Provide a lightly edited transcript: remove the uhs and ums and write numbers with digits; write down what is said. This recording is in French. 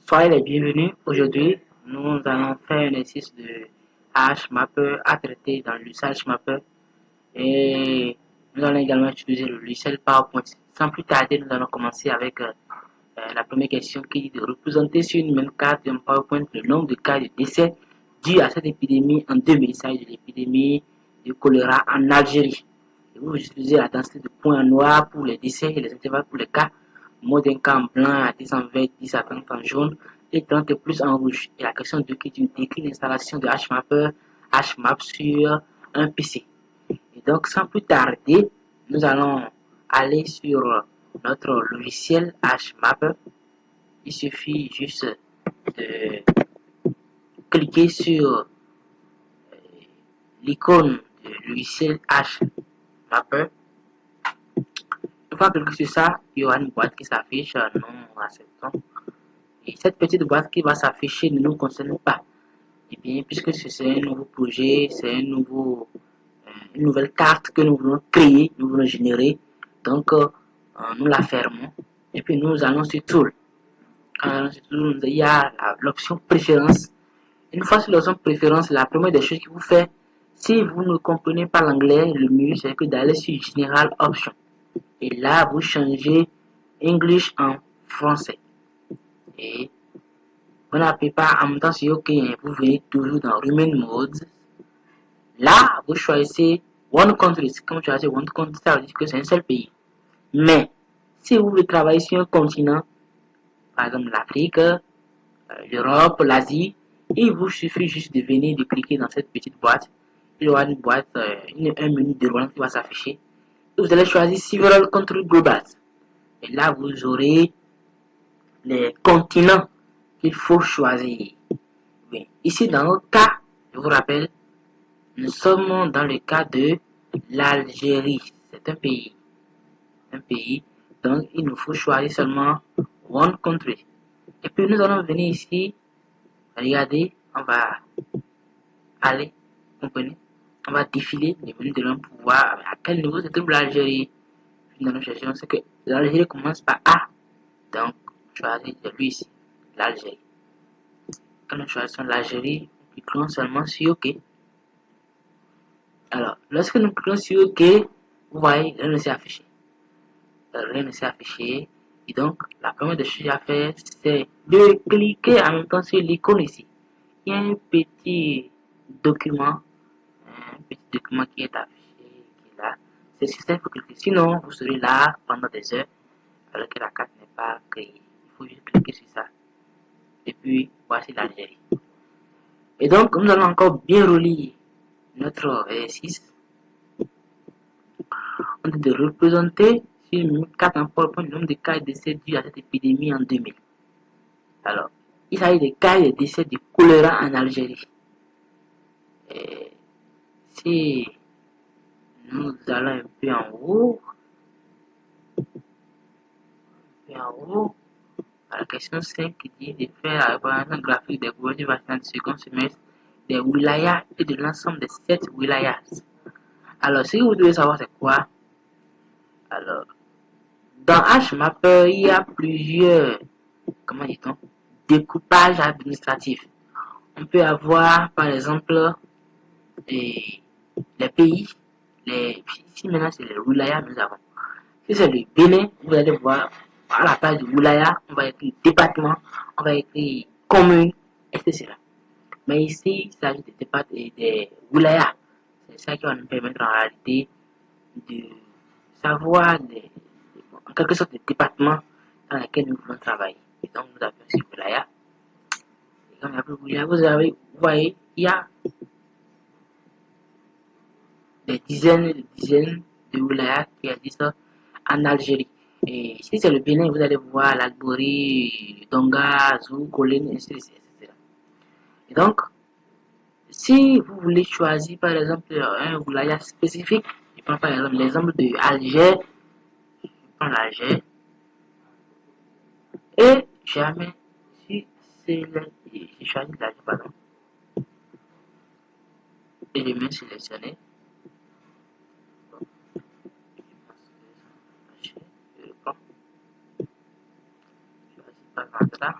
Soyez les bienvenus. Aujourd'hui, nous allons faire un exercice de HMapper à traiter dans le HMapper et nous allons également utiliser le logiciel PowerPoint. Sans plus tarder, nous allons commencer avec la première question qui dit de représenter sur une même carte d'un PowerPoint le nombre de cas de décès dus à cette épidémie en 2000. Il s'agit de l'épidémie de choléra en Algérie. Et vous utilisez la densité de points en noir pour les décès et les intervalles pour les cas. Mot d'un cas en blanc à 10 en vert, 10 à 30 en jaune et 30 plus en rouge. Et la question de qui décrit l'installation de HMapper, HMap sur un PC. Et donc, sans plus tarder, nous allons aller sur notre logiciel HMapper. Il suffit juste de cliquer sur l'icône du logiciel HMapper. Une fois cliqué sur ça, il y aura une boîte qui s'affiche, non acceptons. Et cette petite boîte qui va s'afficher ne nous concerne pas. Et bien, puisque c'est un nouveau projet, c'est une nouvelle carte que nous voulons créer, nous voulons générer. Donc, nous la fermons. Et puis, nous allons sur Tool. Quand nous allons sur Tool, il y a l'option Préférences. Une fois sur l'option Préférences, la première des choses qu'il vous fait, si vous ne comprenez pas l'anglais, le mieux c'est que d'aller sur General Option. Et là, vous changez English en français. Et vous n'appuyez pas en même temps sur OK, vous venez toujours dans Remain Mode. Là, vous choisissez One Country. Comme vous choisissez One Country, ça veut dire que c'est un seul pays. Mais, si vous voulez travailler sur un continent, par exemple l'Afrique, l'Europe, l'Asie, il vous suffit juste de venir de cliquer dans cette petite boîte. Il y aura une boîte, un menu de déroulant qui va s'afficher. Vous allez choisir Several Country Global. Et là, vous aurez les continents qu'il faut choisir. Oui. Ici, dans notre cas, je vous rappelle, nous sommes dans le cas de l'Algérie. C'est un pays. Un pays. Donc, il nous faut choisir seulement one country. Et puis, nous allons venir ici. Regardez, on va aller. Comprenez? On va défiler les menus de l'homme pour voir à quel niveau se trouve l'Algérie. Puis, nous allons chercher. On sait que l'Algérie commence par A. Donc, choisir celui ici. L'Algérie. Quand nous choisissons l'Algérie, nous cliquons seulement sur OK. Alors, lorsque nous cliquons sur OK, vous voyez, rien ne s'est affiché. Rien ne s'est affiché. Et donc, la première des choses à faire, c'est de cliquer en même temps sur l'icône ici. Il y a un petit document qui est affiché, qui est là. C'est sur ça qu'il faut cliquer. Sinon, vous serez là pendant des heures alors que la carte n'est pas créée. Il faut juste cliquer sur ça. Et puis, voici l'Algérie. Et donc, nous allons encore bien relier notre exercice. On dit de représenter sur une carte en PowerPoint le nombre de cas de décès dus à cette épidémie en 2000. Alors, il s'agit des cas de décès du choléra en Algérie. Et si nous allons un peu en haut, à la question 5 qui dit de faire un graphique des couvertures vaccinales du second semestre des wilayas et de l'ensemble des 7 wilayas. Alors, ce que vous devez savoir, c'est quoi? Alors, dans HMapper, il y a plusieurs, comment dit-on, découpages administratifs. On peut avoir, par exemple, les pays, ici maintenant c'est les wilayas nous avons. Si c'est le Bénin, vous allez voir, à la page du wilaya, on va écrire département, on va écrire commune, etc. Mais ici, il s'agit des wilayas. C'est ça qui va nous permettre en réalité de savoir en quelque sorte des départements dans lesquels nous voulons travailler. Et donc, nous avons ce wilaya. Et quand vous voyez, il y a des dizaines de wilayas qui existent en Algérie. Et si c'est le Bénin, vous allez voir l'Algérie, Donga, Zou, Kolin, etc. Et donc, si vous voulez choisir par exemple un wilaya spécifique, je prends par exemple l'exemple de Alger, je prends l'Alger, et jamais, si c'est je choisis l'Alger, pardon, et je mets sélectionné. Je reprends, je choisis par exemple là.